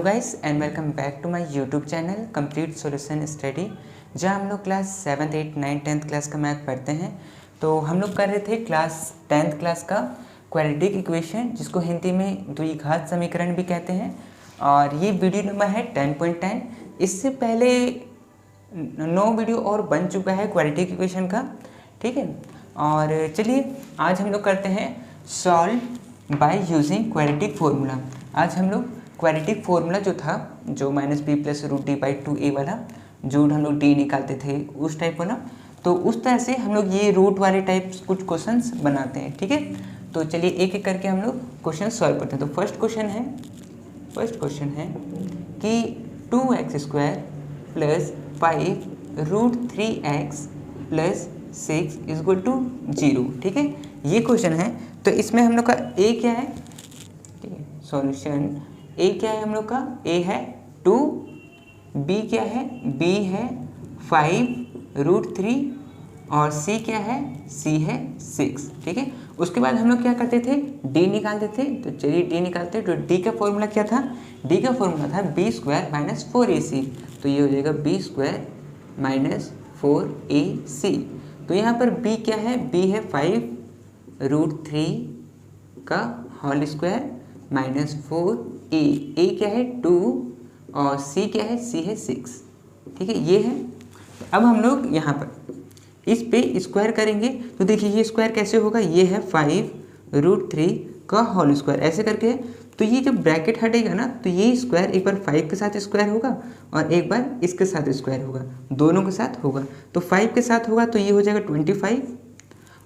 Hello guys and welcome back to my YouTube channel complete solution study, जहां हम लोग class 7th 8th 9th 10th class का math पढ़ते हैं। तो हम लोग कर रहे थे क्लास 10th क्लास का क्वाड्रेटिक इक्वेशन, जिसको हिंदी में द्विघात समीकरण भी कहते हैं, और ये वीडियो नंबर है 10.10। इससे पहले 9 वीडियो और बन चुका है क्वाड्रेटिक इक्वेशन का, ठीक है। और चलिए आज हम लोग करते हैं solve by using quadratic formula. आज हम लोग क्वाड्रेटिक फॉर्मूला जो था, जो -b+√d/2a वाला, जो हम लोग d निकालते थे उस टाइप वाला, तो उस तरह से हम लोग ये रूट वाले टाइप कुछ क्वेश्चंस बनाते हैं, ठीक है। तो चलिए एक एक करके हम लोग क्वेश्चन सॉल्व करते हैं। तो फर्स्ट क्वेश्चन है कि 2x² + 5√3x + 6 = 0, ठीक है। ये क्वेश्चन है। तो इसमें हम लोग का a क्या है, ठीक है। सॉल्यूशन a क्या है हम लोग का, a है 2, b क्या है, b है 5√3 और c क्या है, c है 6, ठीक है। उसके बाद हम लोग क्या करते थे, d निकालते थे। तो चलिए d निकालते हैं। तो d का फॉर्मूला क्या था, d का फॉर्मूला था b² - 4ac। तो ये हो जाएगा b² - 4ac। तो यहाँ पर b क्या है, b है 5√3 का whole square minus 4a, a क्या है 2 और c क्या है, c है 6, ठीक है। ये है। अब हम लोग यहाँ पर इस पे स्क्वायर करेंगे। तो देखिए ये स्क्वायर कैसे होगा, ये है 5√3 का होल स्क्वायर, ऐसे करके। तो ये जब ब्रैकेट हटेगा ना, तो ये स्क्वायर एक बार 5 के साथ स्क्वायर होगा और एक बार इसके साथ स्क्वायर होगा, दोनों के साथ होगा। तो 5 के साथ होगा तो ये हो जाएगा 25,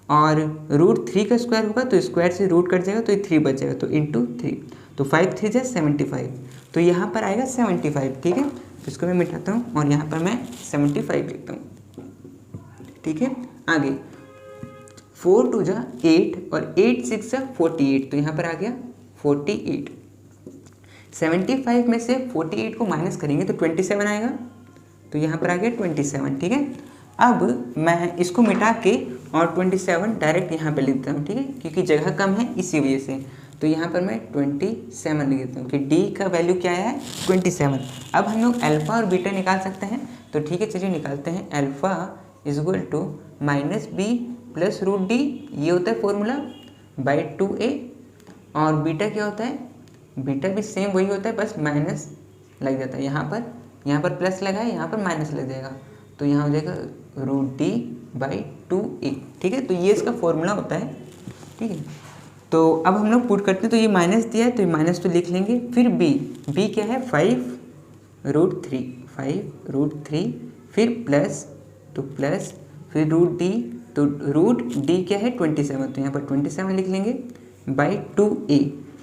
और √3 का स्क्वायर होगा तो स्क्वायर से रूट कट जाएगा तो ये 3 बच जाएगा, तो इंटू 3। तो 5 3 जा 75, तो यहाँ पर आएगा 75, ठीक है। तो इसको मैं मिटाता हूँ और यहाँ पर मैं 75 लिखता हूँ, ठीक है। आगे 4 2 जा 8 और 8 6 जा 48, तो यहाँ पर आ गया 48। 75 में से 48 को माइनस करेंगे तो 27 आएगा, तो यहाँ पर आ गया 27, ठीक है। अब मैं इसको मिटा के और 27 डायरेक्ट यहाँ पे लिख देता हूँ, ठीक है, क्योंकि जगह कम है इसी वजह से। तो यहाँ पर मैं 27 लिख देता हूँ कि d का वैल्यू क्या है, 27। अब हम लोग अल्फ़ा और बीटा निकाल सकते हैं। तो ठीक है, चलिए निकालते हैं। अल्फ़ा = -b + √d, ये होता है फॉर्मूला, बाई 2a। और बीटा क्या होता है, बीटा भी सेम वही होता है, बस माइनस लग जाता है। यहाँ पर प्लस लगा है, यहाँ पर माइनस लग जाएगा, तो यहाँ हो जाएगा √d/2a, ठीक है। तो ये इसका फॉर्मूला होता है, ठीक है। तो अब हम लोग पुट करते हैं। तो ये माइनस दिया है तो ये माइनस तो लिख लेंगे। फिर b क्या है 5√3, फिर प्लस, तो प्लस, फिर √d, तो √d क्या है 27, तो यहाँ पर 27 लिख लेंगे, बाई 2a।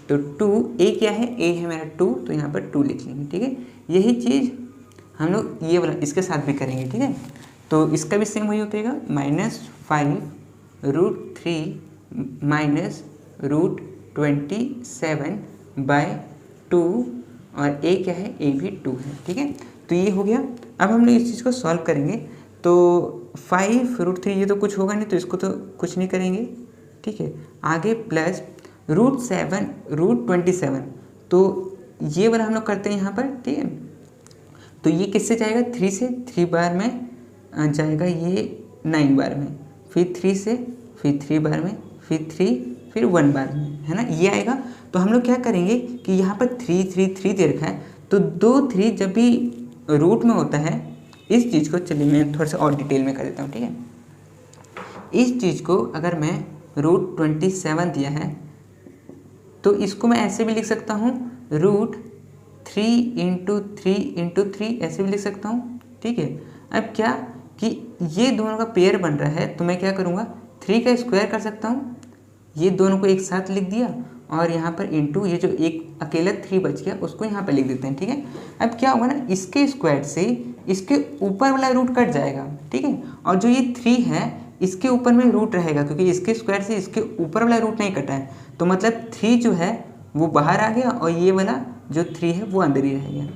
तो 2a क्या है, a है मेरा 2, तो यहाँ पर 2 लिख लेंगे, ठीक है। यही चीज़ हम लोग ये वाला इसके साथ भी करेंगे, ठीक है। तो इसका भी सेम वही होगा, -5√3 -√27/2, और a क्या है, a भी 2 है, ठीक है। तो ये हो गया। अब हम लोग इस चीज़ को सॉल्व करेंगे। तो 5√3 ये तो कुछ होगा नहीं, तो इसको तो कुछ नहीं करेंगे, ठीक है। आगे प्लस √27, तो ये वाला हम लोग करते हैं यहाँ पर, ठीक है। तो ये किससे जाएगा, 3 से, 3 बार में जाएगा ये 9 बार में, फिर 3 से, फिर 3 बार में, फिर 3, फिर 1 बार में, है ना, ये आएगा। तो हम लोग क्या करेंगे कि यहाँ पर 3 3 3 दे रखा है, तो 2 3 जब भी रूट में होता है, इस चीज़ को, चलिए मैं थोड़ा सा और डिटेल में कर देता हूँ, ठीक है। इस चीज़ को अगर मैं √27 दिया है, तो इसको मैं ऐसे भी लिख सकता हूँ, √3 × 3 × 3 ऐसे भी लिख सकता हूँ, ठीक है। अब क्या कि ये दोनों का पेयर बन रहा है, तो मैं क्या करूँगा, 3 का स्क्वायर कर सकता हूँ, ये दोनों को एक साथ लिख दिया, और यहाँ पर इंटू ये जो एक अकेला 3 बच गया उसको यहाँ पर लिख देते हैं, ठीक है। अब क्या होगा ना, इसके स्क्वायर से इसके ऊपर वाला रूट कट जाएगा, ठीक है। और जो ये 3 है इसके ऊपर में रूट रहेगा, क्योंकि इसके स्क्वायर से इसके ऊपर वाला रूट नहीं कटा है, तो मतलब 3 जो है वो बाहर आ गया और ये वाला जो 3 है वो अंदर ही रह गया।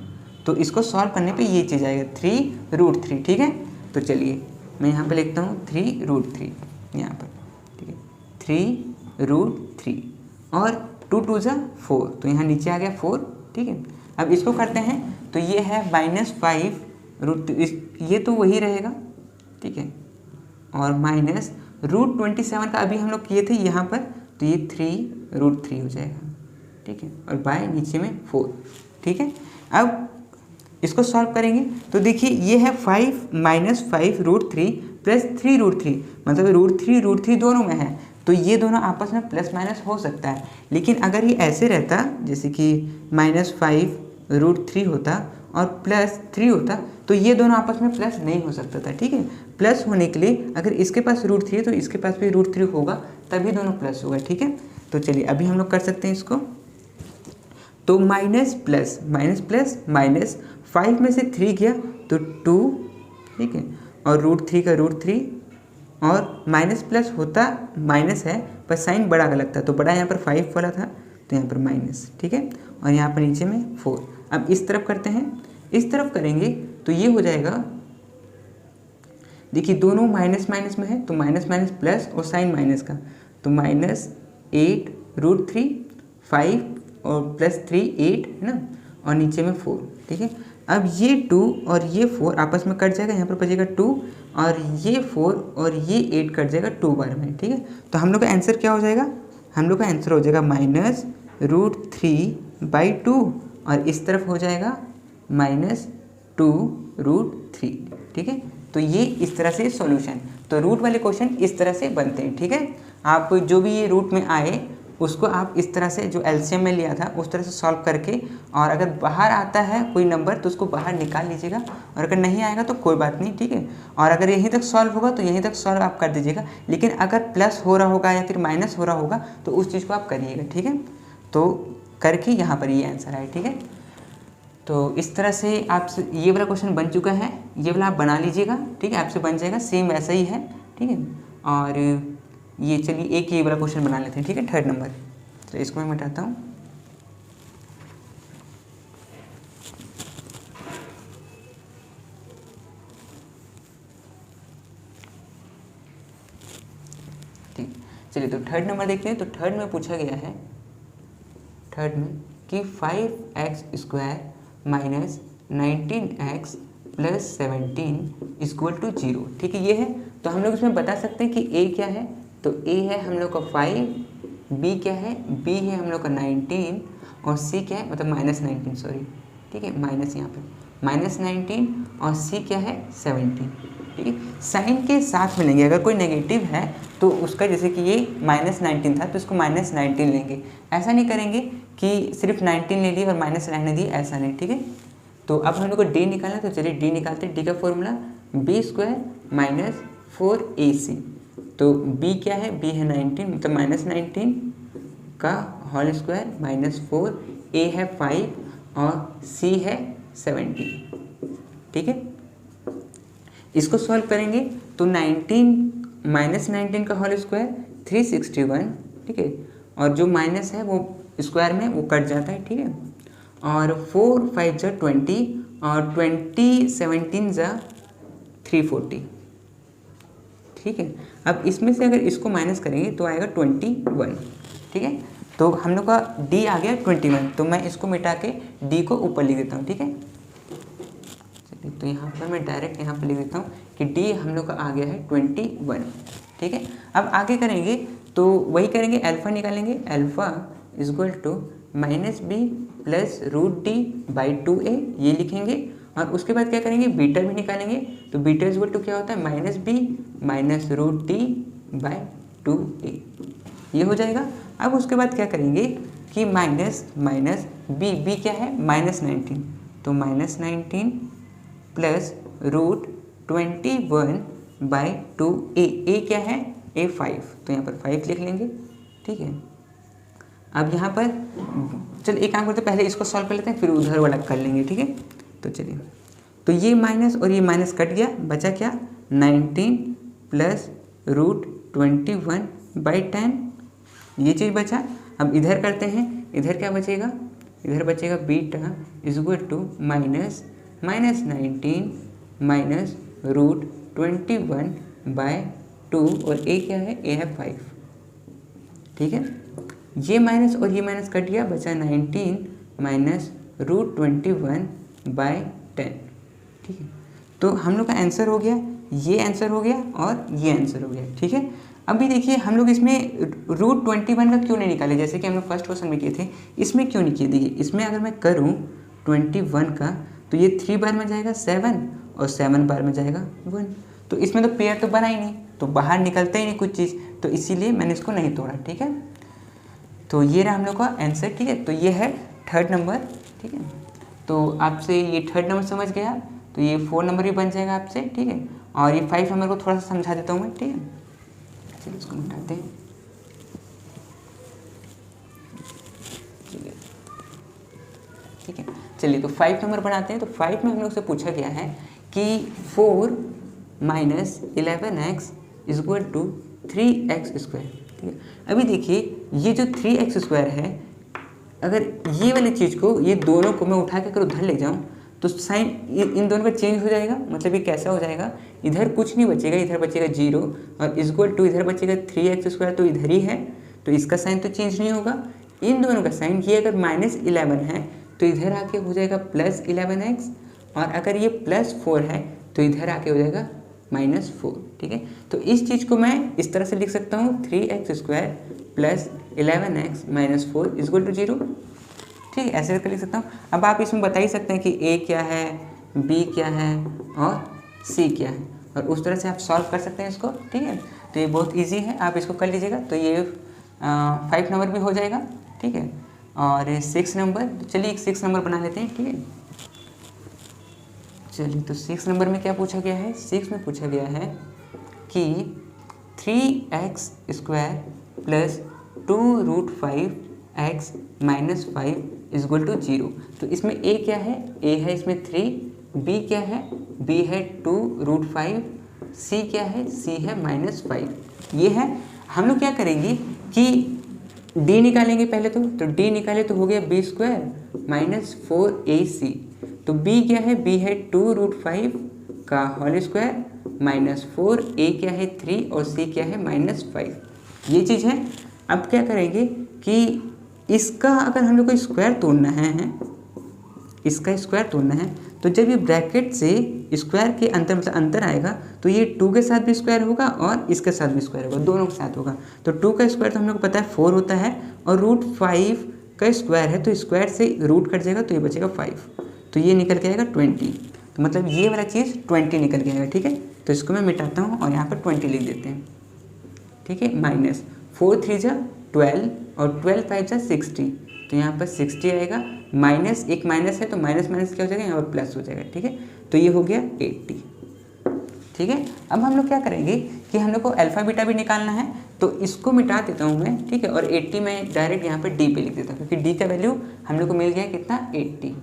तो इसको सॉल्व करने पे ये चीज़ आएगा 3√3, ठीक है। तो चलिए मैं यहाँ पे लिखता हूँ 3√3 यहाँ पर, ठीक है, 3√3, और 2 2 जा 4, तो यहाँ नीचे आ गया 4, ठीक है। अब इसको करते हैं तो ये है -5 ये तो वही रहेगा, ठीक है, और माइनस √27 का अभी हम लोग किए थे यहाँ पर, तो ये 3√3 हो जाएगा, ठीक है, और बाय नीचे में 4, ठीक है। अब इसको सॉल्व करेंगे तो देखिए ये है 5 - 5√3 प्लस 3√3, मतलब √3 दोनों में है, तो ये दोनों आपस में प्लस माइनस हो सकता है। लेकिन अगर ये ऐसे रहता, जैसे कि -5√3 होता और +3 होता, तो ये दोनों आपस में प्लस नहीं हो सकता था, ठीक है। प्लस होने के लिए अगर इसके पास √3 है तो इसके पास भी √3 होगा, तभी दोनों प्लस होगा, ठीक है। तो चलिए अभी हम लोग कर सकते हैं इसको, तो माइनस प्लस माइनस 5 में से 3 गया तो 2, ठीक है, और √3 का √3, और माइनस प्लस होता माइनस है पर साइन बड़ा का लगता, तो बड़ा यहाँ पर 5 वाला था तो यहाँ पर माइनस, ठीक है, और यहाँ पर नीचे में 4। अब इस तरफ करते हैं, इस तरफ करेंगे तो ये हो जाएगा, देखिए दोनों माइनस माइनस में है तो माइनस माइनस प्लस और साइन माइनस का, तो -8√3 5 और +3 8 है ना, और नीचे में 4, ठीक है। अब ये 2 और ये 4 आपस में कट जाएगा, यहाँ पर बचेगा 2, और ये 4 और ये 8 कट जाएगा 2 बार में, ठीक है। तो हम लोग का आंसर क्या हो जाएगा, हम लोग का आंसर हो जाएगा -√3/2, और इस तरफ हो जाएगा -2√3, ठीक है। तो ये इस तरह से सॉल्यूशन, तो रूट वाले क्वेश्चन इस तरह से बनते हैं, ठीक है। आप जो भी ये रूट में आए उसको आप इस तरह से, जो एलसीएम में लिया था उस तरह से सॉल्व करके, और अगर बाहर आता है कोई नंबर तो उसको बाहर निकाल लीजिएगा, और अगर नहीं आएगा तो कोई बात नहीं, ठीक है। और अगर यहीं तक सॉल्व होगा तो यहीं तक सॉल्व आप कर दीजिएगा, लेकिन अगर प्लस हो रहा होगा या फिर माइनस हो रहा होगा तो उस चीज़ को आप करिएगा, ठीक है। तो करके यहाँ पर ये आंसर आए, ठीक है। तो इस तरह से आपसे ये वाला क्वेश्चन बन चुका है, ये वाला आप बना लीजिएगा, ठीक है, आपसे बन जाएगा, सेम वैसा ही है, ठीक है। और ये चलिए एक ये वाला क्वेश्चन बना लेते हैं, ठीक है, 3rd नंबर, तो इसको मैं मिटाता हूँ। ठीक, चलिए तो 3rd नंबर देखते हैं। तो 3rd में पूछा गया है, 3rd में कि 5x² - 19x + 17 = 0, ठीक है, ये है। तो हम लोग इसमें बता सकते हैं कि a क्या है, तो a है हम लोग का 5, b क्या है, b है हम लोग का 19, और c क्या है, मतलब -19 सॉरी, ठीक है, माइनस यहाँ पर -19, और c क्या है 17, ठीक है। साइन के साथ में लेंगे, अगर कोई नेगेटिव है तो उसका, जैसे कि ये -19 था तो इसको -19 लेंगे, ऐसा नहीं करेंगे कि सिर्फ 19 ले लिए और माइनस रहने दिए, ऐसा नहीं, ठीक है। तो अब हम लोग को d निकालना है, तो चलिए d निकालते हैं। d का फॉर्मूला b² - 4ac, तो b क्या है, b है 19, मतलब -19 का होल स्क्वायर -4, a है 5 और c है 17, ठीक है। इसको सॉल्व करेंगे तो 19 का होल स्क्वायर 361, ठीक है, और जो माइनस है वो स्क्वायर में वो कट जाता है, ठीक है, और 4 5 = 20, और 20 17 = 340, ठीक है। अब इसमें से अगर इसको माइनस करेंगे तो आएगा 21, ठीक है। तो हम लोग का d आ गया 21, तो मैं इसको मिटा के d को ऊपर लिख देता हूँ, ठीक है। चलिए तो यहाँ पर मैं डायरेक्ट यहाँ पर लिख देता हूँ कि d हम लोग का आ गया है 21, ठीक है। अब आगे करेंगे तो वही करेंगे, अल्फ़ा निकालेंगे, अल्फ़ा = -b + √d/2a, ये लिखेंगे, और उसके बाद क्या करेंगे, बीटा भी निकालेंगे, तो बीटा = क्या होता है, -b - √d/2a, ये हो जाएगा। अब उसके बाद क्या करेंगे कि माइनस b क्या है, -19, तो -19 + √21/2a, a क्या है, a 5, तो यहाँ पर 5 लिख लेंगे, ठीक है। अब यहाँ पर चलिए एक काम करते हैं, पहले इसको सॉल्व कर लेते हैं, फिर उधर वाला कर लेंगे, ठीक है। तो चलिए, तो ये माइनस और ये माइनस कट गया, बचा क्या, 19 + √21/10, ये चीज़ बचा। अब इधर करते हैं, इधर क्या बचेगा, इधर बचेगा बीटा = -19 - √21/2, और a क्या है, a है 5, ठीक है। ये माइनस और ये माइनस कट गया, बचा 19 - √21/10। ठीक है, तो हम लोग का आंसर हो गया, ये आंसर हो गया और ये आंसर हो गया। ठीक है, अभी देखिए हम लोग इसमें √21 का क्यों नहीं निकाले, जैसे कि हम लोग फर्स्ट क्वेश्चन में किए थे, इसमें क्यों नहीं किए। देखिए इसमें अगर मैं करूँ 21 का तो ये 3 बार में जाएगा 7 और 7 बार में जाएगा 1, तो इसमें तो पेयर तो बना ही नहीं, तो बाहर निकलता ही नहीं कुछ चीज़, तो इसीलिए मैंने इसको नहीं तोड़ा। ठीक है, तो ये रहा हम लोग का आंसर। ठीक है, तो ये है 3rd नंबर। ठीक है, तो आपसे ये 3rd नंबर समझ गया, तो ये 4 नंबर भी बन जाएगा आपसे। ठीक है, और ये 5 नंबर को थोड़ा सा समझा देता हूँ मैं। ठीक है, चलिए इसको मिटाते हैं। चलिए ठीक है, चलिए तो 5 नंबर बनाते हैं। तो 5 में हम लोग से पूछा गया है कि 4 - 11x = 3x²। ठीक है, अभी देखिए ये जो 3x² है, अगर ये वाली चीज़ को, ये दोनों को मैं उठा के अगर उधर ले जाऊँ तो साइन इन दोनों का चेंज हो जाएगा। मतलब ये कैसा हो जाएगा, इधर कुछ नहीं बचेगा, इधर बचेगा 0 और = इधर बचेगा 3x², तो इधर ही है, तो इसका साइन तो चेंज नहीं होगा। इन दोनों का साइन, ये अगर -11 है तो इधर आके हो जाएगा +11x, और अगर ये +4 है तो इधर आके हो जाएगा -4। ठीक है, तो इस चीज़ को मैं इस तरह से लिख सकता हूँ 3x² + 11x - 4 = 0। ठीक है, ऐसे करके लिख सकता हूँ। अब आप इसमें बता ही सकते हैं कि A क्या है, B क्या है और C क्या है, और उस तरह से आप सॉल्व कर सकते हैं इसको। ठीक है, तो ये बहुत इजी है, आप इसको कर लीजिएगा। तो ये 5 नंबर भी हो जाएगा। ठीक है, और 6 नंबर, तो चलिए 6 नंबर बना लेते हैं। ठीक है, चलिए तो 6 नंबर में क्या पूछा गया है, 6 में पूछा गया है कि 3x² + 2√5x - 5 = 0। तो इसमें A क्या है, A है इसमें 3, B क्या है, B है 2√5, C क्या है, C है -5। ये है, हम लोग क्या करेंगे कि D निकालेंगे पहले, तो D निकाले तो हो गया B² - 4AC। तो B क्या है, B है 2√5 का होल स्क्वायर -4, A क्या है 3 और C क्या है -5। ये चीज़ है। अब क्या करेंगे कि इसका अगर हम लोग को स्क्वायर तोड़ना है, इसका स्क्वायर तोड़ना है, तो जब ये ब्रैकेट से स्क्वायर के अंतर मतलब अंतर आएगा, तो ये 2 के साथ भी स्क्वायर होगा और इसके साथ भी स्क्वायर होगा, दोनों के साथ होगा। तो 2 का स्क्वायर तो हम लोग को पता है 4 होता है, और √5 का स्क्वायर है, तो स्क्वायर से रूट कट जाएगा, तो ये बचेगा 5, तो ये निकल के आएगा 20। तो मतलब ये वाला चीज़ 20 निकल के आएगा। ठीक है, तो इसको मैं मिटाता हूँ और यहाँ पर 20 लिख देते हैं। ठीक है, -4 3 जा 12 और 12 5 जा 60, तो यहाँ पर 60 आएगा। माइनस एक माइनस है तो माइनस माइनस क्या हो जाएगा, यहाँ पर प्लस हो जाएगा। ठीक है, तो ये हो गया 80। ठीक है, अब हम लोग क्या करेंगे कि हम लोग को अल्फा बीटा भी निकालना है, तो इसको मिटा देता हूँ मैं। ठीक है, और 80 में डायरेक्ट यहाँ पे डी पे लिख देता हूँ, क्योंकि डी का वैल्यू हम लोग को मिल गया कितना, 80।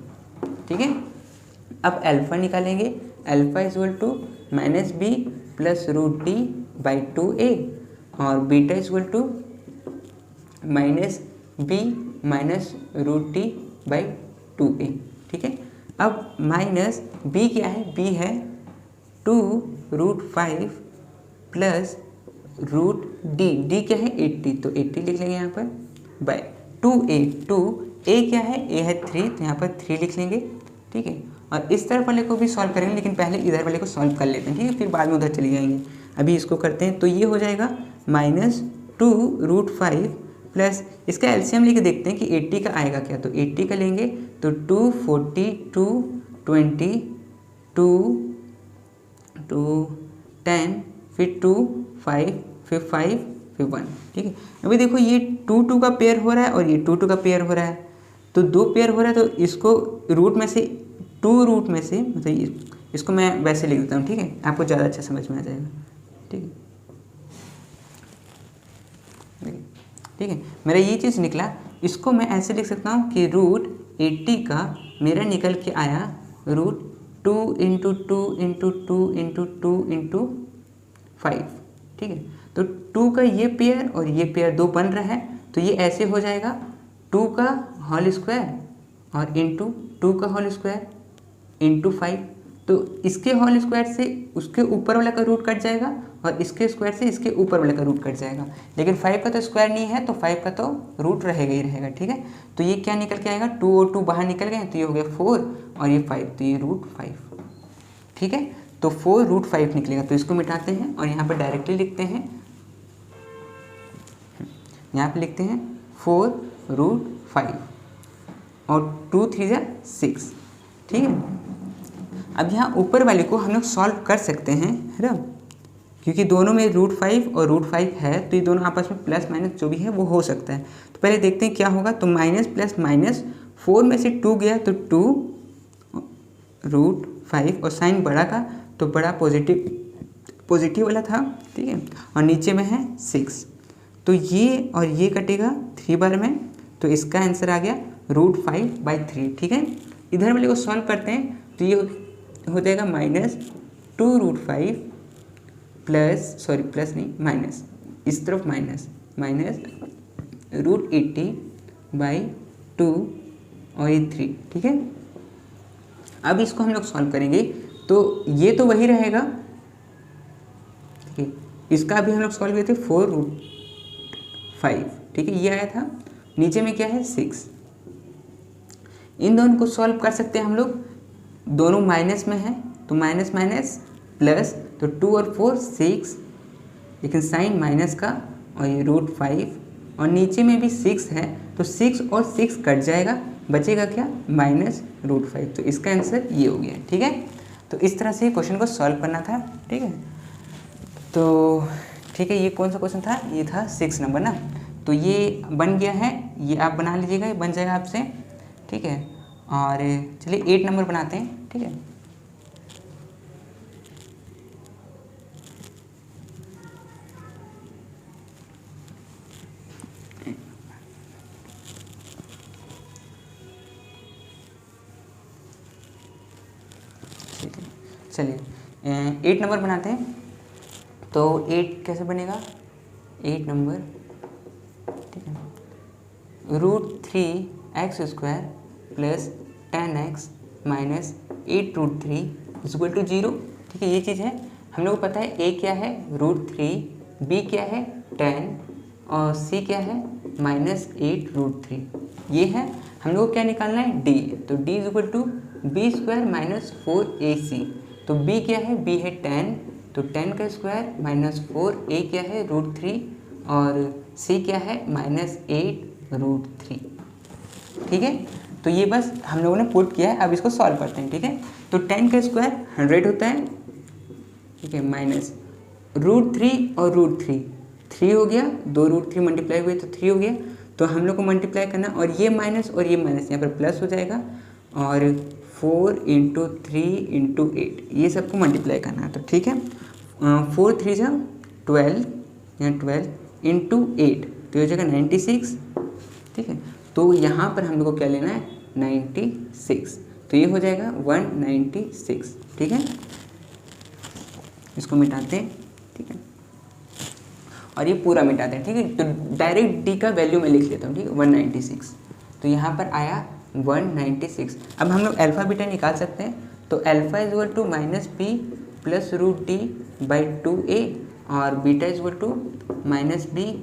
ठीक है, अब अल्फा निकालेंगे, अल्फा = -b + √d/2a, और बीटा = -b - √d/2a। ठीक है, अब माइनस b क्या है, b है 2√5 + √d, d क्या है 80, तो 80 लिख लेंगे यहाँ पर, बाय 2a। 2a क्या है, a है 3, तो यहाँ पर 3 लिख लेंगे। ठीक है, और इस तरफ वाले को भी सॉल्व करेंगे, लेकिन पहले इधर वाले को सॉल्व कर लेते हैं। ठीक है, फिर बाद में उधर चले जाएंगे। अभी इसको करते हैं, तो ये हो जाएगा -2√5 प्लस इसका एलसीएम लेके देखते हैं कि 80 का आएगा क्या, तो 80 का लेंगे तो 2 40 2 20 2 2 10 फिर 2 5 फिर 5 फिर 1। ठीक है, अभी देखो ये 2 2 का पेयर हो रहा है और ये 2 2 का पेयर हो रहा है, तो 2 पेयर हो रहा है, तो इसको रूट में से 2 रूट में से मतलब इसको मैं वैसे लिख देता हूँ। ठीक है, आपको ज़्यादा अच्छा समझ में आ जाएगा। ठीक है, ठीक है, मेरा ये चीज़ निकला, इसको मैं ऐसे लिख सकता हूँ कि √80 का मेरा निकल के आया √2 × 2 × 2 × 2 × 5। ठीक है, तो 2 का ये पेयर और ये पेयर 2 बन रहा है, तो ये ऐसे हो जाएगा 2 का होल स्क्वायर और इंटू 2 का होल स्क्वायर इंटू 5, तो इसके होल स्क्वायर से उसके ऊपर वाला का रूट कट जाएगा और इसके स्क्वायर से इसके ऊपर वाले का रूट कट जाएगा, लेकिन 5 का तो स्क्वायर नहीं है तो 5 का तो रूट रहेगा ही रहेगा, ठीक है। तो ये क्या निकल के आएगा, 2 और 2 बाहर निकल गए तो ये हो गया 4 और ये 5, तो ये √5, ठीक है। तो 4 √5 निकलेगा, तो इसको मिटाते हैं और यहाँ पर डायरेक्टली लिखते हैं, यहाँ पे लिखते हैं 4 √5 और 2 3 6, ठीक है। अब यहाँ ऊपर वाले को हम लोग सॉल्व कर सकते हैं, है ना, क्योंकि दोनों में √5 और √5 है तो ये दोनों आपस में प्लस माइनस जो भी है वो हो सकता है। तो पहले देखते हैं क्या होगा। तो माइनस प्लस माइनस, 4 में से 2 गया तो 2 √5 और साइन बड़ा का तो बड़ा पॉजिटिव वाला था, ठीक है, और नीचे में है 6, तो ये और ये कटेगा 3 बार में, तो इसका आंसर आ गया √5/3, ठीक है। इधर वाले को सॉल्व करते हैं तो ये हो जाएगा -2 √5 प्लस नहीं माइनस, इस तरफ माइनस √80/2 और ये 3, ठीक है। अब इसको हम लोग सॉल्व करेंगे तो ये तो वही रहेगा, ठीक है। इसका भी हम लोग सॉल्व किए थे 4 √5, ठीक है, ये आया था। नीचे में क्या है 6, इन दोनों को सॉल्व कर सकते हैं हम लोग, दोनों माइनस में है तो माइनस माइनस प्लस, तो 2 और 4 6, लेकिन साइन माइनस का और ये √5 और नीचे में भी 6 है तो 6 और 6 कट जाएगा, बचेगा क्या -√5, तो इसका आंसर ये हो गया, ठीक है। तो इस तरह से क्वेश्चन को सॉल्व करना था, ठीक है। तो ठीक है, ये कौन सा क्वेश्चन था, ये था 6 नंबर ना, तो ये बन गया है, ये आप बना लीजिएगा, ये बन जाएगा आपसे, ठीक है। और चलिए 8 नंबर बनाते हैं, ठीक है। चलिए 8 नंबर बनाते हैं। तो 8 कैसे बनेगा, 8 नंबर, ठीक है, √3x² प्लस 10x माइनस 8√3 = 0, ठीक है। ये चीज़ है, हम लोग को पता है a क्या है √3, b क्या है 10 और c क्या है -8√3, ये है। हम लोग को क्या निकालना है d, तो d = b² - 4ac, तो b क्या है, b है 10, तो 10 का स्क्वायर -4, a क्या है √3 और c क्या है -8√3, ठीक है। तो ये बस हम लोगों ने पुट किया है, अब इसको सॉल्व करते हैं, ठीक है। तो 10 का स्क्वायर 100 होता है, ठीक है, माइनस √3 और √3, 3 हो गया, 2 √3 मल्टीप्लाई हुए तो 3 हो गया, तो हम लोग को मल्टीप्लाई करना और ये माइनस यहाँ पर प्लस हो जाएगा, और 4 × 3 × 8 ये सबको मल्टीप्लाई करना है, तो ठीक है। 4 3 12, यहाँ 12 × 8 तो ये हो जाएगा 96, ठीक है। तो यहाँ पर हम लोग को क्या लेना है 96, तो ये हो जाएगा 196, ठीक है। इसको मिटाते हैं, ठीक है, और ये पूरा मिटाते हैं, ठीक है। तो डायरेक्ट डी का वैल्यू मैं लिख लेता हूँ, ठीक है, 196, तो यहाँ पर आया 196। अब हम लोग अल्फा बीटा निकाल सकते हैं, तो अल्फा = -b + √d/2a और बीटा = -b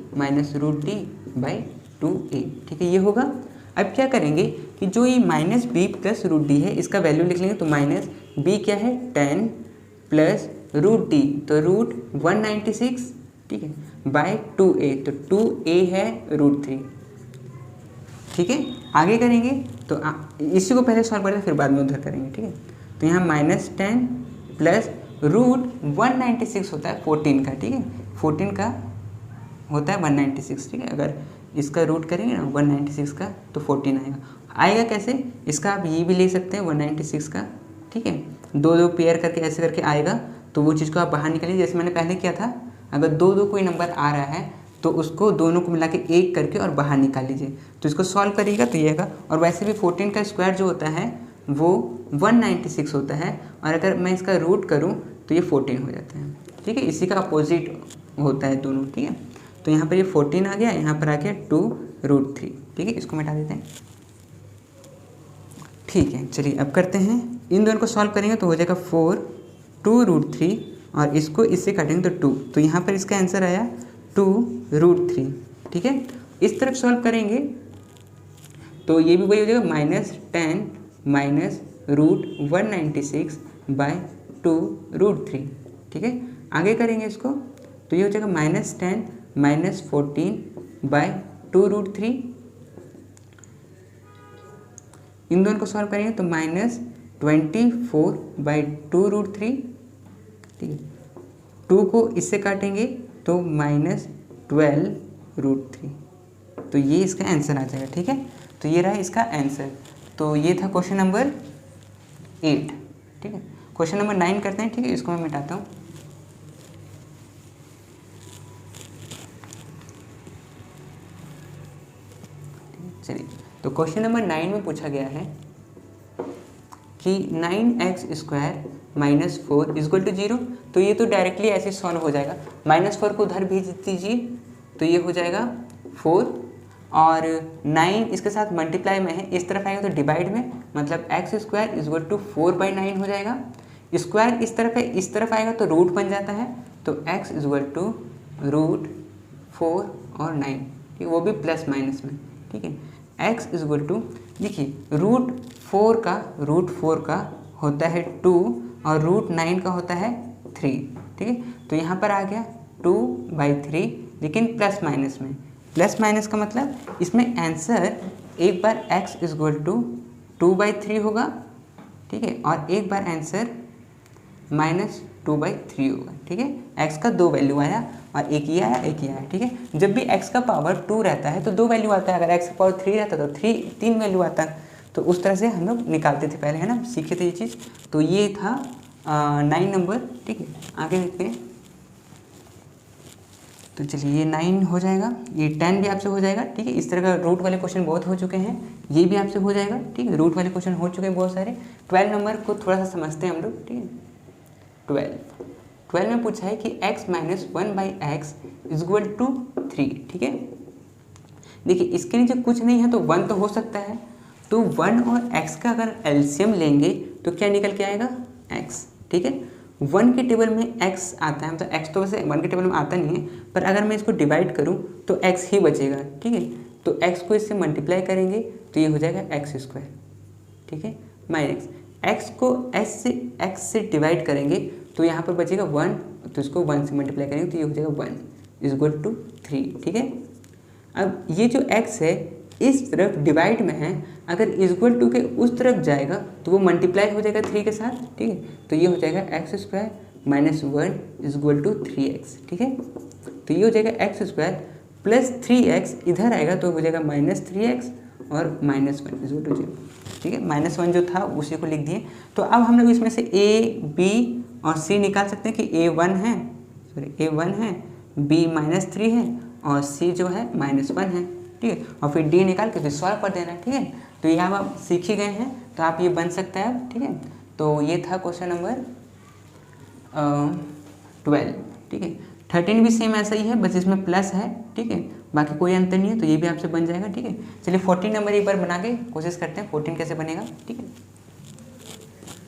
- √d/2a, ठीक है, ये होगा। अब क्या करेंगे कि जो ये -b + √d है इसका वैल्यू लिख लेंगे, तो -b क्या है 10 प्लस √d, तो √196, ठीक है, /2a, तो 2a है √3, ठीक है। आगे करेंगे तो इसी को पहले सॉल्व करते हैं फिर बाद में उधर करेंगे, ठीक है। तो यहाँ -10 प्लस √196 होता है 14 का, ठीक है, 14 का होता है 196, ठीक है। अगर इसका रूट करेंगे ना 196 का तो 14 आएगा कैसे, इसका आप ये भी ले सकते हैं 196 का, ठीक है, 2 पेयर करके ऐसे करके आएगा, तो वो चीज़ को आप बाहर निकालिए, जैसे मैंने पहले किया था। अगर 2 कोई नंबर आ रहा है तो उसको दोनों को मिला के 1 करके और बाहर निकाल लीजिए, तो इसको सॉल्व करिएगा तो ये आएगा। और वैसे भी 14 का स्क्वायर जो होता है वो 196 होता है, और अगर मैं इसका रूट करूँ तो ये 14 हो जाता है, ठीक है। इसी का अपोजिट होता है दोनों, ठीक है। तो यहाँ पर ये 14 आ गया, यहाँ पर आ गया 2√3, ठीक है। इसको मिटा देते हैं, ठीक है। चलिए अब करते हैं, इन दोनों को सॉल्व करेंगे तो हो जाएगा 4 2√3 और इसको इससे काटेंगे तो 2, तो यहाँ पर इसका आंसर आया 2√3। ठीक है, इस तरफ सॉल्व करेंगे तो ये भी वही हो जाएगा -10 माइनस √196/2√3। ठीक है, आगे करेंगे इसको तो ये हो जाएगा -10 माइनस 14/2√3। इन दोनों को सॉल्व करेंगे तो -24/2√3। ठीक है, 2 को इससे काटेंगे तो -12√3। तो ये इसका आंसर आ जाएगा। ठीक है, तो ये रहा इसका आंसर। तो ये था क्वेश्चन नंबर 8। ठीक है, क्वेश्चन नंबर 9 करते हैं। ठीक है, इसको मैं मिटाता हूँ। चलिए, तो क्वेश्चन नंबर 9 में पूछा गया है कि 9x² माइनस 4 इक्वल टू 0। तो ये तो डायरेक्टली ऐसे सॉल्व हो जाएगा। -4 को उधर भेज दीजिए तो ये हो जाएगा 4 और 9 इसके साथ मल्टीप्लाई में है, इस तरफ आएगा तो डिवाइड में, मतलब x² इक्वल टू 4/9 हो जाएगा। स्क्वायर इस तरफ है, इस तरफ आएगा तो रूट बन जाता है, तो x इक्वल टू √4 और 9। ठीक है, वो भी प्लस माइनस में। ठीक है, x इक्वल टू, देखिए √4 का होता है 2 और √9 का होता है 3। ठीक है, तो यहाँ पर आ गया 2/3, लेकिन प्लस माइनस में। प्लस माइनस का मतलब इसमें आंसर एक बार x इक्वल टू 2/3 होगा। ठीक है, और एक बार आंसर -2/3 होगा। ठीक है, x का 2 वैल्यू आया और एक ये आया, एक ये आया। ठीक है, जब भी x का पावर 2 रहता है तो 2 वैल्यू आता है, अगर x का पावर 3 रहता तो 3 वैल्यू आता है। तो उस तरह से हम लोग निकालते थे पहले, है ना, सीखे थे ये चीज़। तो ये था 9 नंबर। ठीक है, आगे देखते हैं। तो चलिए ये 9 हो जाएगा, ये 10 भी आपसे हो जाएगा। ठीक है, इस तरह का रूट वाले क्वेश्चन बहुत हो चुके हैं, ये भी आपसे हो जाएगा। ठीक है, रूट वाले क्वेश्चन हो चुके हैं बहुत सारे। 12 नंबर को थोड़ा सा समझते हैं हम लोग। ठीक है, 12 में पूछा है कि x minus 1/x equal to 3। ठीक है, देखिए इसके नीचे कुछ नहीं है तो 1 तो हो सकता है, तो 1 और x का अगर एलसीएम लेंगे तो क्या निकल के आएगा, x। ठीक है, 1 के टेबल में x आता है, मतलब x तो वैसे 1 के टेबल में आता नहीं है, पर अगर मैं इसको डिवाइड करूं तो x ही बचेगा। ठीक है, तो x को इससे मल्टीप्लाई करेंगे तो ये हो जाएगा x²। ठीक है, माइनस x को x से डिवाइड करेंगे तो यहाँ पर बचेगा 1, तो इसको 1 से मल्टीप्लाई करेंगे तो ये हो जाएगा 1 इक्वल टू 3। ठीक है, अब ये जो x है इस तरफ डिवाइड में है, अगर इक्वल टू के उस तरफ जाएगा तो वो मल्टीप्लाई हो जाएगा 3 के साथ। ठीक है, तो ये हो जाएगा x² minus 1 equal to 3x। ठीक है, तो ये हो जाएगा x² प्लस 3x, इधर आएगा तो हो जाएगा -3x और -1 इक्वल टू 0। ठीक है, -1 जो था उसी को लिख दिए। तो अब हम लोग इसमें से a, b और c निकाल सकते हैं कि a1 है, b -3 है और c जो है -1 है। ठीक है, और फिर d निकाल के फिर सॉल्व कर देना है। ठीक है, तो ये आप सीख ही गए हैं, तो आप ये बन सकता है अब। ठीक है, तो ये था क्वेश्चन नंबर 12। ठीक है, 13 भी सेम ऐसा ही है, बस इसमें प्लस है। ठीक है, बाकी कोई अंतर नहीं है, तो ये भी आपसे बन जाएगा। ठीक है, चलिए 14 नंबर एक बार बना के कोशिश करते हैं 14 कैसे बनेगा। ठीक है,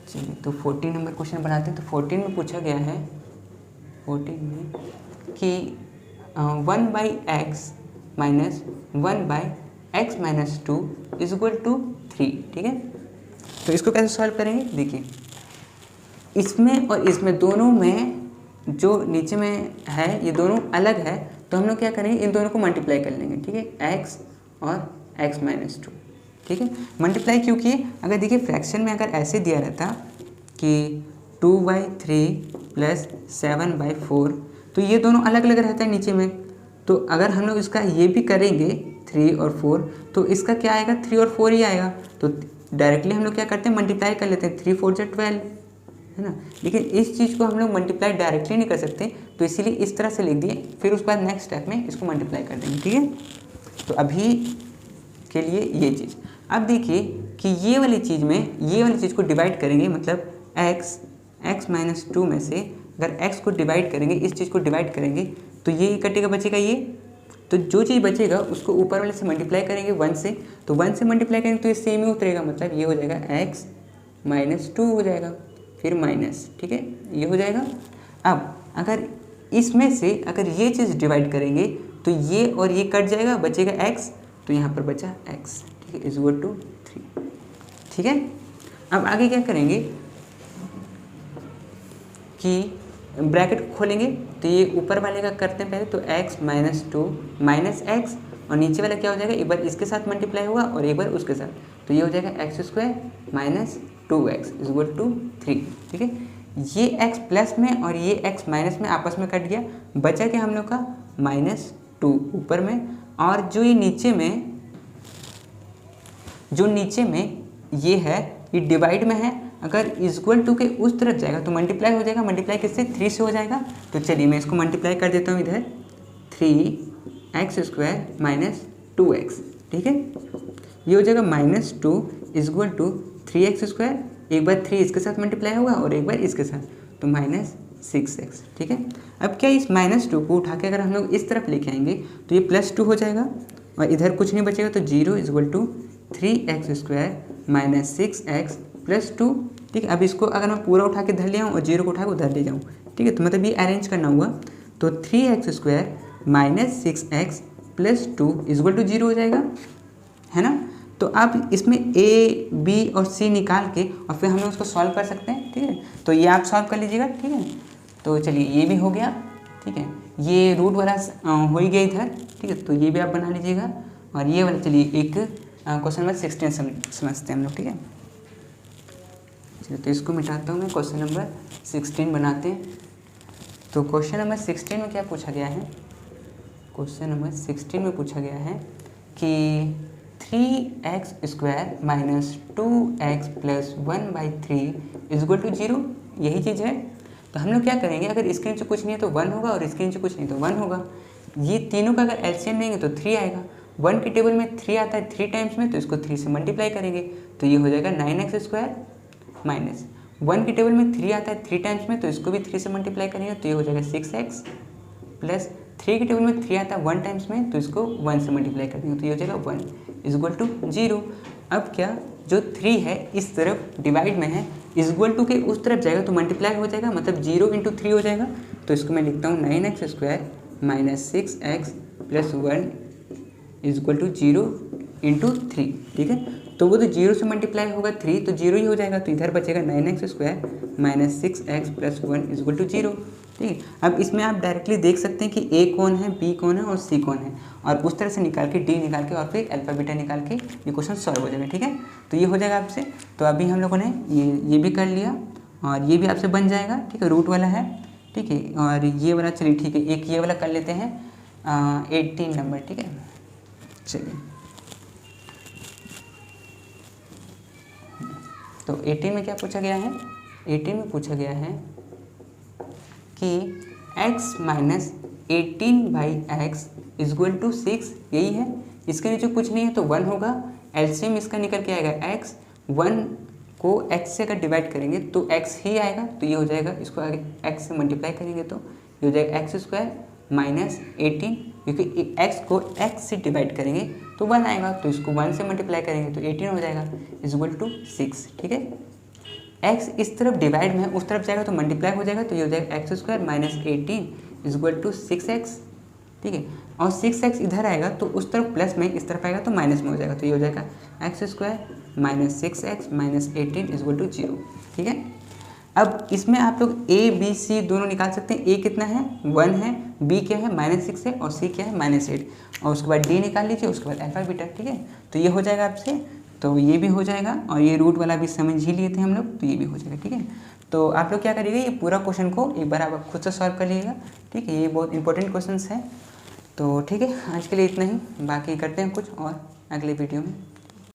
चलिए तो 14 नंबर क्वेश्चन बनाते हैं। तो 14 में पूछा गया है, 14 में कि 1/x minus 1/x minus 2 equal to 3। ठीक है, तो इसको कैसे सॉल्व करेंगे, देखिए इसमें और इसमें दोनों में जो नीचे में है ये दोनों अलग है, तो हम लोग क्या करेंगे, इन दोनों को मल्टीप्लाई कर लेंगे। ठीक है, x और x माइनस 2। ठीक है, मल्टीप्लाई क्यों किए, अगर देखिए फ्रैक्शन में अगर ऐसे दिया रहता कि 2/3 प्लस 7/4, तो ये दोनों अलग अलग रहता है नीचे में। तो अगर हम लोग इसका ये भी करेंगे 3 और 4, तो इसका क्या आएगा, 3 और 4 ही आएगा। तो डायरेक्टली हम लोग क्या करते हैं, मल्टीप्लाई कर लेते हैं, 3 4 जा 12, है ना। लेकिन इस चीज़ को हम लोग मल्टीप्लाई डायरेक्टली नहीं कर सकते, तो इसीलिए इस तरह से लिख दिए, फिर उसके बाद नेक्स्ट स्टेप में इसको मल्टीप्लाई कर देंगे। ठीक है, तो अभी के लिए ये चीज़। अब देखिए कि ये वाली चीज़ में ये वाली चीज़ को डिवाइड करेंगे, मतलब x माइनस 2 में से अगर x को डिवाइड करेंगे, इस चीज़ को डिवाइड करेंगे तो ये कटेगा, बचेगा ये। तो जो चीज़ बचेगा उसको ऊपर वाले से मल्टीप्लाई करेंगे 1 से, तो 1 से मल्टीप्लाई करेंगे तो ये सेम ही उतरेगा, मतलब ये हो जाएगा x माइनस 2 हो जाएगा, फिर माइनस। ठीक है, ये हो जाएगा। अब अगर इसमें से अगर ये चीज़ डिवाइड करेंगे तो ये और ये कट जाएगा, बचेगा x, तो यहाँ पर बचा x, ठीक है, इज इक्वल टू 3, ठीक है। अब आगे क्या करेंगे कि ब्रैकेट खोलेंगे, तो ये ऊपर वाले का करते हैं पहले, तो x माइनस 2 माइनस एक्स, और नीचे वाला क्या हो जाएगा, एक बार इसके साथ मल्टीप्लाई होगा और एक बार उसके साथ, तो ये हो जाएगा x square minus 2x is equal to 3, ठीक है। ये x प्लस में और ये x माइनस में आपस में कट गया, बचा क्या हम लोग का -2 ऊपर में, और जो ये नीचे में ये है, ये डिवाइड में है, अगर इक्वल टू के उस तरफ जाएगा तो मल्टीप्लाई हो जाएगा, मल्टीप्लाई किससे 3 से हो जाएगा, तो चलिए मैं इसको मल्टीप्लाई कर देता हूँ इधर, 3x स्क्वायर माइनस 2x, ठीक है। ये हो जाएगा -2 is equal to 3x square, एक बार 3 इसके साथ मल्टीप्लाई होगा और एक बार इसके साथ, तो -6x, ठीक है। अब क्या इस -2 को उठा के अगर हम लोग इस तरफ लेके आएंगे तो ये +2 हो जाएगा और इधर कुछ नहीं बचेगा, तो 0 is equal to 3x square minus 6x plus 2, ठीक है। अब इसको अगर मैं पूरा उठा के धर ले आऊँ और 0 को उठा के उधर ले जाऊँ, ठीक है, तो मतलब ये अरेंज करना हुआ, तो 3x square minus 6x plus 2 is equal to 0 हो जाएगा, है ना। तो आप इसमें a, b और c निकाल के और फिर हम लोग उसको सॉल्व कर सकते हैं, ठीक है। तो ये आप सॉल्व कर लीजिएगा, ठीक है। तो चलिए ये भी हो गया, ठीक है, ये रूट वाला हो ही गया इधर, ठीक है, तो ये भी आप बना लीजिएगा। और ये वाला चलिए एक क्वेश्चन नंबर 16 समझते हैं हम लोग, ठीक है। चलिए तो इसको मिटाता हूँ मैं, क्वेश्चन नंबर 16 बनाते हैं। तो क्वेश्चन नंबर 16 में क्या पूछा गया है, क्वेश्चन नंबर 16 में पूछा गया है कि 3x square minus 2x plus 1/3 is equal to 0, यही चीज़ है। तो हम लोग क्या करेंगे, अगर इसके नीचे कुछ नहीं है तो 1 होगा और इसके नीचे कुछ नहीं तो 1 होगा। ये तीनों का अगर एलसीएम लेंगे तो 3 आएगा। 1 के टेबल में 3 आता है 3 टाइम्स में, तो इसको 3 से मल्टीप्लाई करेंगे, तो ये हो जाएगा 9x स्क्वायर माइनस 1 के टेबल में 3 आता है 3 टाइम्स में, तो इसको भी 3 से मल्टीप्लाई करेंगे, तो ये हो जाएगा 6x प्लस 3 के टेबल में 3 आता है 1 टाइम्स में, तो इसको 1 से मल्टीप्लाई कर देंगे, तो ये हो जाएगा 1 इज इक्वल टू 0। अब क्या, जो 3 है इस तरफ डिवाइड में है, इज इक्वल टू के उस तरफ जाएगा तो मल्टीप्लाई हो जाएगा, मतलब 0 × 3 हो जाएगा। तो इसको मैं लिखता हूँ 9x square minus 6x plus 1 is equal to 0 × 3, ठीक है। तो वो तो 0 से मल्टीप्लाई होगा 3, तो 0 ही हो जाएगा, तो इधर बचेगा 9x square minus 6x plus 1 is equal to 0, ठीक है। अब इसमें आप डायरेक्टली देख सकते हैं कि a कौन है, b कौन है और c कौन है, और उस तरह से निकाल के d निकाल के और फिर अल्फा बीटा निकाल के ये क्वेश्चन सॉल्व हो जाएगा, ठीक है। तो ये हो जाएगा आपसे। तो अभी हम लोगों ने ये भी कर लिया और ये भी आपसे बन जाएगा, ठीक है, रूट वाला है, ठीक है। और ये वाला चलिए ठीक है, एक ये वाला कर लेते हैं 18 नंबर, ठीक है। चलिए तो 18 में क्या पूछा गया है, 18 में पूछा गया है कि x minus 18/x is equal to 6, यही है। इसके नीचे कुछ नहीं है तो 1 होगा, एलसीएम इसका निकल के आएगा x, 1 को x से अगर डिवाइड करेंगे तो x ही आएगा, तो ये हो जाएगा, इसको आगे x से मल्टीप्लाई करेंगे तो ये हो जाएगा x स्क्वायर माइनस 18, क्योंकि x को x से डिवाइड करेंगे तो 1 आएगा, तो इसको 1 से मल्टीप्लाई करेंगे तो 18 हो जाएगा इज इक्वल टू 6, ठीक है। x इस तरफ डिवाइड में है, उस तरफ जाएगा तो मल्टीप्लाई हो जाएगा, तो ये हो जाएगा x square minus 18 is equal to 6x, ठीक है। और 6x इधर आएगा तो उस तरफ प्लस में, इस तरफ आएगा तो माइनस में हो जाएगा, तो ये हो जाएगा x square minus 6x minus 18 is equal to 0, ठीक है। अब इसमें आप लोग a b c दोनों निकाल सकते हैं। a कितना है, 1 है, b क्या है -6 है और c क्या है -8, और उसके बाद d निकाल लीजिए, उसके बाद अल्फा बीटा, ठीक है। तो ये हो जाएगा आपसे, तो ये भी हो जाएगा, और ये रूट वाला भी समझ ही लिए थे हम लोग, तो ये भी हो जाएगा, ठीक है। तो आप लोग क्या करिएगा, ये पूरा क्वेश्चन को एक बार आप खुद से सॉल्व कर लीजिएगा, ठीक है। ये बहुत इंपॉर्टेंट क्वेश्चन है। तो ठीक है, आज के लिए इतना ही, बाकी करते हैं कुछ और अगले वीडियो में।